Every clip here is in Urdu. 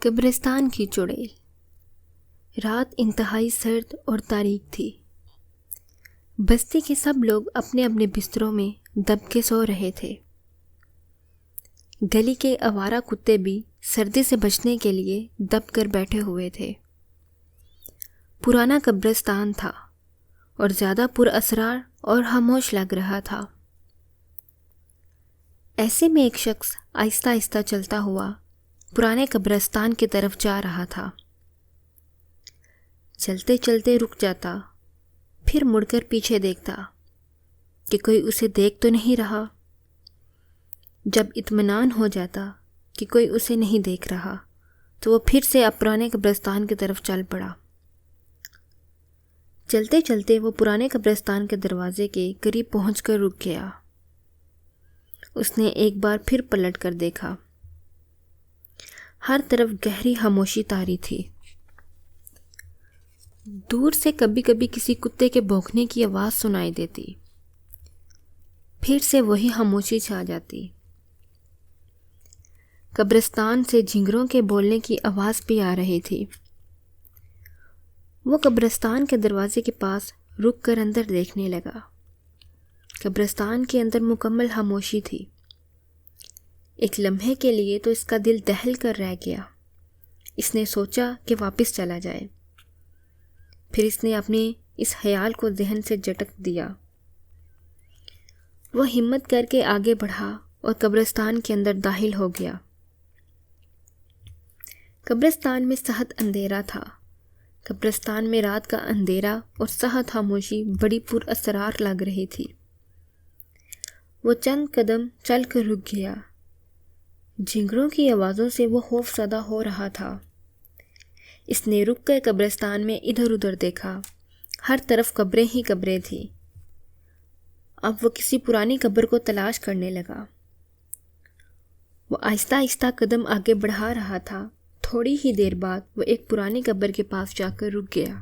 قبرستان کی چڑیل۔ رات انتہائی سرد اور تاریک تھی۔ بستی کے سب لوگ اپنے اپنے بستروں میں دب کے سو رہے تھے۔ گلی کے آوارہ کتے بھی سردی سے بچنے کے لیے دب کر بیٹھے ہوئے تھے۔ پرانا قبرستان تھا اور زیادہ پر اسرار اور خاموش لگ رہا تھا۔ ایسے میں ایک شخص آہستہ آہستہ چلتا ہوا پرانے قبرستان کی طرف جا رہا تھا۔ چلتے چلتے رک جاتا، پھر مڑ کر پیچھے دیکھتا کہ کوئی اسے دیکھ تو نہیں رہا۔ جب اطمینان ہو جاتا کہ کوئی اسے نہیں دیکھ رہا تو وہ پھر سے پرانے قبرستان کی طرف چل پڑا۔ چلتے چلتے وہ پرانے قبرستان کے دروازے کے قریب پہنچ کر رک گیا۔ اس نے ایک بار پھر پلٹ کر دیکھا۔ ہر طرف گہری خاموشی طاری تھی۔ دور سے کبھی کبھی کسی کتے کے بھونکنے کی آواز سنائی دیتی، پھر سے وہی خاموشی چھا جاتی۔ قبرستان سے جھینگروں کے بولنے کی آواز بھی آ رہی تھی۔ وہ قبرستان کے دروازے کے پاس رک کر اندر دیکھنے لگا۔ قبرستان کے اندر مکمل خاموشی تھی۔ ایک لمحے کے لیے تو اس کا دل دہل کر رہ گیا۔ اس نے سوچا کہ واپس چلا جائے، پھر اس نے اپنے اس خیال کو ذہن سے جھٹک دیا۔ وہ ہمت کر کے آگے بڑھا اور قبرستان کے اندر داخل ہو گیا۔ قبرستان میں سخت اندھیرا تھا۔ قبرستان میں رات کا اندھیرا اور سخت خاموشی بڑی پر اسرار لگ رہی تھی۔ وہ چند قدم چل کر رک گیا۔ جھینگروں کی آوازوں سے وہ خوف زدہ ہو رہا تھا۔ اس نے رک کر قبرستان میں ادھر ادھر دیکھا۔ ہر طرف قبریں ہی قبریں تھیں۔ اب وہ کسی پرانی قبر کو تلاش کرنے لگا۔ وہ آہستہ آہستہ قدم آگے بڑھا رہا تھا۔ تھوڑی ہی دیر بعد وہ ایک پرانی قبر کے پاس جا کر رک گیا۔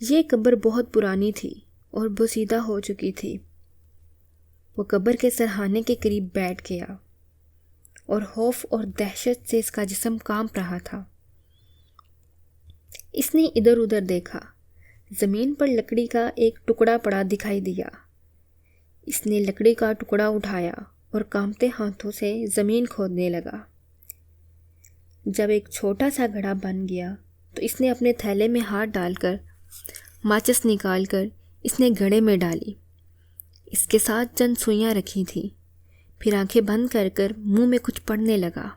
یہ قبر بہت پرانی تھی اور بوسیدہ ہو چکی تھی۔ وہ قبر کے سرہانے کے قریب بیٹھ گیا اور خوف اور دہشت سے اس کا جسم کانپ رہا تھا۔ اس نے ادھر ادھر دیکھا۔ زمین پر لکڑی کا ایک ٹکڑا پڑا دکھائی دیا۔ اس نے لکڑی کا ٹکڑا اٹھایا اور کانپتے ہاتھوں سے زمین کھودنے لگا۔ جب ایک چھوٹا سا گھڑا بن گیا تو اس نے اپنے تھیلے میں ہاتھ ڈال کر ماچس نکال کر اس نے گھڑے میں ڈالی۔ اس کے ساتھ چند سوئیاں رکھی تھیں۔ پھر آنکھیں بند کر کر منہ میں کچھ پڑھنے لگا۔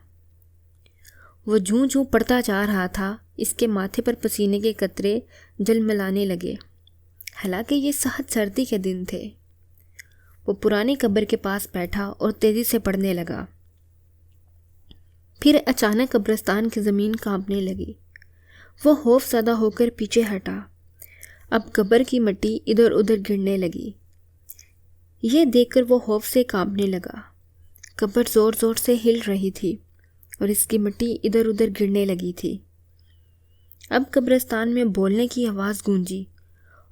وہ جوں جوں پڑھتا جا رہا تھا، اس کے ماتھے پر پسینے کے قطرے جلملانے لگے۔ حالانکہ یہ سخت سردی کے دن تھے۔ وہ پرانی قبر کے پاس بیٹھا اور تیزی سے پڑھنے لگا۔ پھر اچانک قبرستان کی زمین کانپنے لگی۔ وہ خوف زدہ ہو کر پیچھے ہٹا۔ اب قبر کی مٹی ادھر ادھر گرنے لگی۔ یہ دیکھ کر وہ خوف سے کانپنے لگا۔ قبر زور زور سے ہل رہی تھی اور اس کی مٹی ادھر ادھر گرنے لگی تھی۔ اب قبرستان میں بولنے کی آواز گونجی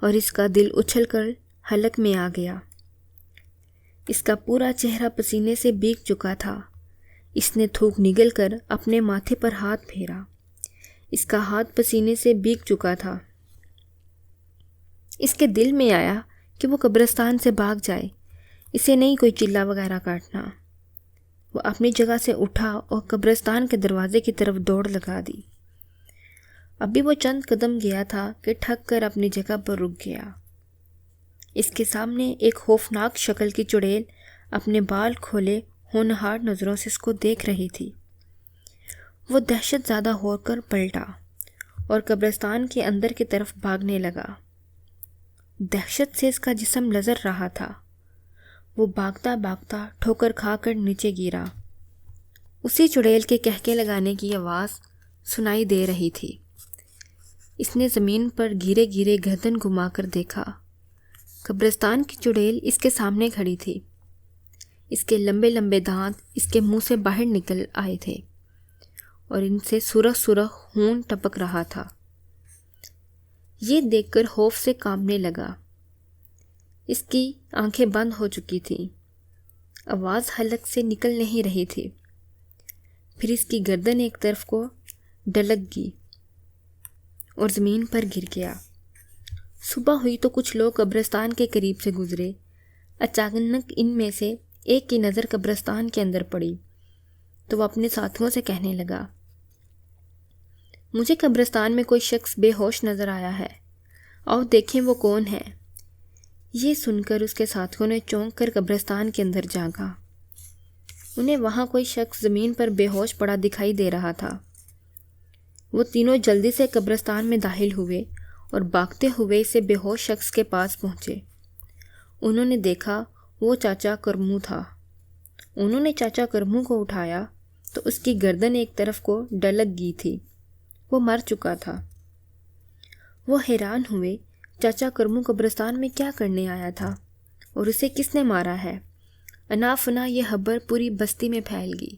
اور اس کا دل اچھل کر حلق میں آ گیا۔ اس کا پورا چہرہ پسینے سے بھیگ چکا تھا۔ اس نے تھوک نگل کر اپنے ماتھے پر ہاتھ پھیرا۔ اس کا ہاتھ پسینے سے بھیگ چکا تھا۔ اس کے دل میں آیا کہ وہ قبرستان سے بھاگ جائے، اسے نہیں کوئی چلہ وغیرہ کاٹنا۔ وہ اپنی جگہ سے اٹھا اور قبرستان کے دروازے کی طرف دوڑ لگا دی۔ ابھی وہ چند قدم گیا تھا کہ ٹھک کر اپنی جگہ پر رک گیا۔ اس کے سامنے ایک خوفناک شکل کی چڑیل اپنے بال کھولے ہونہار نظروں سے اس کو دیکھ رہی تھی۔ وہ دہشت زدہ ہو کر پلٹا اور قبرستان کے اندر کی طرف بھاگنے لگا۔ دہشت سے اس کا جسم لرز رہا تھا۔ وہ بھاگتا بھاگتا ٹھوکر کھا کر نیچے گرا۔ اسی چڑیل کے کہکے لگانے کی آواز سنائی دے رہی تھی۔ اس نے زمین پر گھیرے گھیرے گردن گھما کر دیکھا۔ قبرستان کی چڑیل اس کے سامنے کھڑی تھی۔ اس کے لمبے لمبے دانت اس کے منہ سے باہر نکل آئے تھے اور ان سے سرخ سرخ خون ٹپک رہا تھا۔ یہ دیکھ کر خوف سے کانپنے لگا۔ اس کی آنکھیں بند ہو چکی تھیں۔ آواز حلق سے نکل نہیں رہی تھی۔ پھر اس کی گردن ایک طرف کو ڈلک گئی اور زمین پر گر گیا۔ صبح ہوئی تو کچھ لوگ قبرستان کے قریب سے گزرے۔ اچانک ان میں سے ایک کی نظر قبرستان کے اندر پڑی تو وہ اپنے ساتھیوں سے کہنے لگا، مجھے قبرستان میں کوئی شخص بے ہوش نظر آیا ہے، آؤ دیکھیں وہ کون ہے۔ یہ سن کر اس کے ساتھیوں نے چونک کر قبرستان کے اندر جھانکا۔ انہیں وہاں کوئی شخص زمین پر بے ہوش پڑا دکھائی دے رہا تھا۔ وہ تینوں جلدی سے قبرستان میں داخل ہوئے اور بھاگتے ہوئے اسے بے ہوش شخص کے پاس پہنچے۔ انہوں نے دیکھا وہ چاچا کرمو تھا۔ انہوں نے چاچا کرمو کو اٹھایا تو اس کی گردن ایک طرف کو ڈلک گئی تھی، وہ مر چکا تھا۔ وہ حیران ہوئے، چاچا کرمو قبرستان میں کیا کرنے آیا تھا اور اسے کس نے مارا ہے؟ انا فنا یہ خبر پوری بستی میں پھیل گئی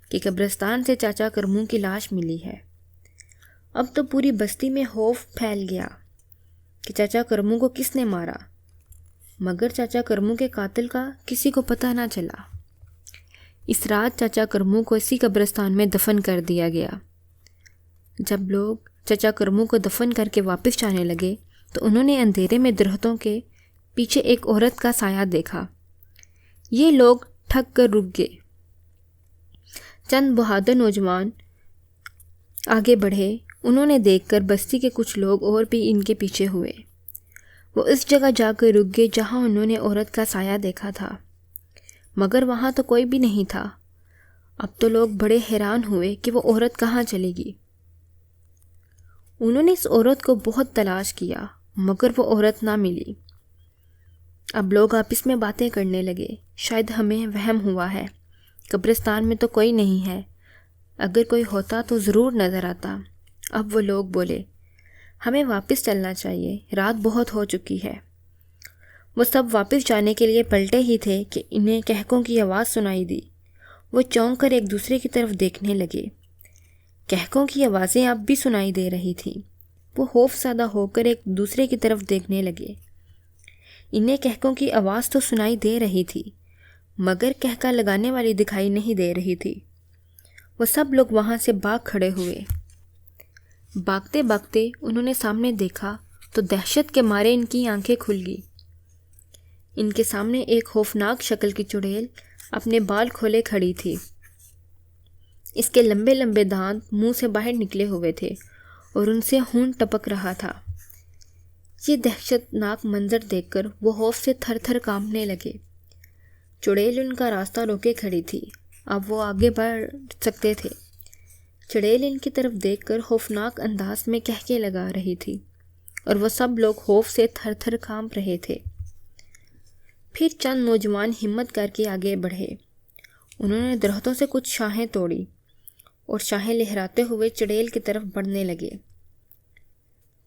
کہ قبرستان سے چاچا کرمو کی لاش ملی ہے۔ اب تو پوری بستی میں خوف پھیل گیا کہ چاچا کرمو کو کس نے مارا، مگر چاچا کرمو کے قاتل کا کسی کو پتہ نہ چلا۔ اس رات چاچا کرمو کو اسی قبرستان میں دفن کر دیا گیا۔ جب لوگ چاچا کرمو کو دفن کر کے واپس جانے لگے تو انہوں نے اندھیرے میں درختوں کے پیچھے ایک عورت کا سایہ دیکھا۔ یہ لوگ تھک کر رک گئے۔ چند بہادر نوجوان آگے بڑھے، انہوں نے دیکھ کر بستی کے کچھ لوگ اور بھی ان کے پیچھے ہوئے۔ وہ اس جگہ جا کر رک گئے جہاں انہوں نے عورت کا سایہ دیکھا تھا، مگر وہاں تو کوئی بھی نہیں تھا۔ اب تو لوگ بڑے حیران ہوئے کہ وہ عورت کہاں چلی گئی۔ انہوں نے اس عورت کو بہت تلاش کیا مگر وہ عورت نہ ملی۔ اب لوگ آپس میں باتیں کرنے لگے، شاید ہمیں وہم ہوا ہے، قبرستان میں تو کوئی نہیں ہے، اگر کوئی ہوتا تو ضرور نظر آتا۔ اب وہ لوگ بولے، ہمیں واپس چلنا چاہیے، رات بہت ہو چکی ہے۔ وہ سب واپس جانے کے لیے پلٹے ہی تھے کہ انہیں کہکوں کی آواز سنائی دی۔ وہ چونک کر ایک دوسرے کی طرف دیکھنے لگے۔ کہکوں کی آوازیں اب بھی سنائی دے رہی تھیں۔ وہ خوف زدہ ہو کر ایک دوسرے کی طرف دیکھنے لگے۔ انہیں کہکوں کی آواز تو سنائی دے رہی تھی مگر کہکا لگانے والی دکھائی نہیں دے رہی تھی۔ وہ سب لوگ وہاں سے بھاگ کھڑے ہوئے۔ بھاگتے بھاگتے انہوں نے سامنے دیکھا تو دہشت کے مارے ان کی آنکھیں کھل گئی۔ ان کے سامنے ایک خوفناک شکل کی چڑیل اپنے بال کھولے کھڑی تھی۔ اس کے لمبے لمبے دانت منہ سے باہر نکلے ہوئے تھے اور ان سے خون ٹپک رہا تھا۔ یہ دہشت ناک منظر دیکھ کر وہ خوف سے تھر تھر کانپنے لگے۔ چڑیل ان کا راستہ روکے کھڑی تھی، اب وہ آگے بڑھ سکتے تھے۔ چڑیل ان کی طرف دیکھ کر خوفناک انداز میں کہکے لگا رہی تھی اور وہ سب لوگ خوف سے تھر تھر کانپ رہے تھے۔ پھر چند نوجوان ہمت کر کے آگے بڑھے۔ انہوں نے درختوں سے کچھ شاخیں توڑی اور شاخیں لہراتے ہوئے چڑیل کی طرف بڑھنے لگے۔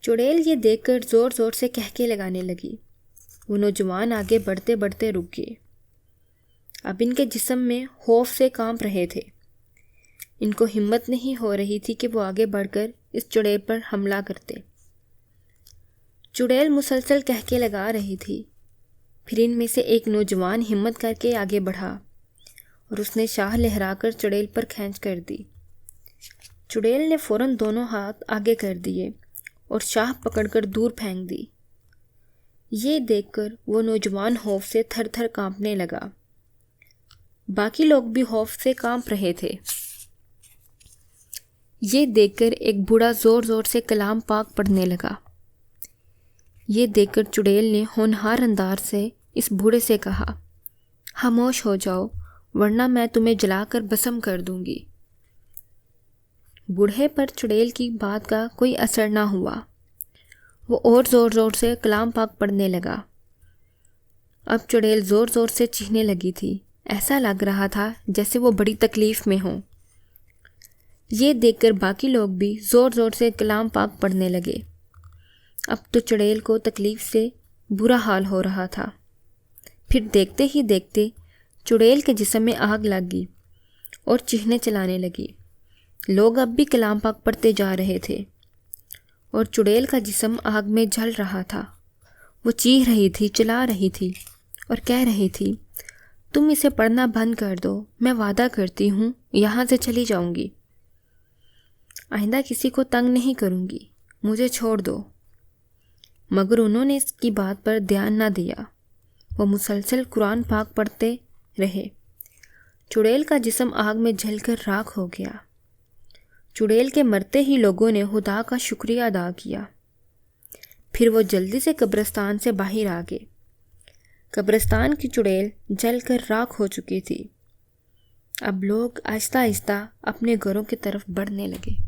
چڑیل یہ دیکھ کر زور زور سے کہکے لگانے لگی۔ وہ نوجوان آگے بڑھتے بڑھتے رک گئے۔ اب ان کے جسم میں خوف سے کانپ رہے تھے۔ ان کو ہمت نہیں ہو رہی تھی کہ وہ آگے بڑھ کر اس چڑیل پر حملہ کرتے۔ چڑیل مسلسل کہکے لگا رہی تھی۔ پھر ان میں سے ایک نوجوان ہمت کر کے آگے بڑھا اور اس نے شاخ لہرا کر چڑیل پر کھینچ کر دی۔ چڑیل نے فوراً دونوں ہاتھ آگے کر دیے اور شاخ پکڑ کر دور پھینک دی۔ یہ دیکھ کر وہ نوجوان خوف سے تھر تھر کانپنے لگا۔ باقی لوگ بھی خوف سے کانپ رہے تھے۔ یہ دیکھ کر ایک بوڑھا زور زور سے کلام پاک پڑھنے لگا۔ یہ دیکھ کر چڑیل نے ہونہار انداز سے اس بوڑھے سے کہا، خاموش ہو جاؤ ورنہ میں تمہیں جلا کر بھسم کر دوں گی۔ بوڑھے پر چڑیل کی بات کا کوئی اثر نہ ہوا۔ وہ اور زور زور سے کلام پاک پڑھنے لگا۔ اب چڑیل زور زور سے چیخنے لگی تھی، ایسا لگ رہا تھا جیسے وہ بڑی تکلیف میں ہوں۔ یہ دیکھ کر باقی لوگ بھی زور زور سے کلام پاک پڑھنے لگے۔ اب تو چڑیل کو تکلیف سے برا حال ہو رہا تھا۔ پھر دیکھتے ہی دیکھتے چڑیل کے جسم میں آگ لگ گئی اور چیخنے چلانے لگی۔ لوگ اب بھی کلام پاک پڑھتے جا رہے تھے اور چڑیل کا جسم آگ میں جل رہا تھا۔ وہ چیخ رہی تھی، چلا رہی تھی اور کہہ رہی تھی، تم اسے پڑھنا بند کر دو، میں وعدہ کرتی ہوں یہاں سے چلی جاؤں گی، آئندہ کسی کو تنگ نہیں کروں گی، مجھے چھوڑ دو۔ مگر انہوں نے اس کی بات پر دھیان نہ دیا، وہ مسلسل قرآن پاک پڑھتے رہے۔ چڑیل کا جسم آگ میں جل کر راکھ ہو گیا۔ چڑیل کے مرتے ہی لوگوں نے خدا کا شکریہ ادا کیا۔ پھر وہ جلدی سے قبرستان سے باہر آ گئے۔ قبرستان کی چڑیل جل کر راکھ ہو چکی تھی۔ اب لوگ آہستہ آہستہ اپنے گھروں کی طرف بڑھنے لگے۔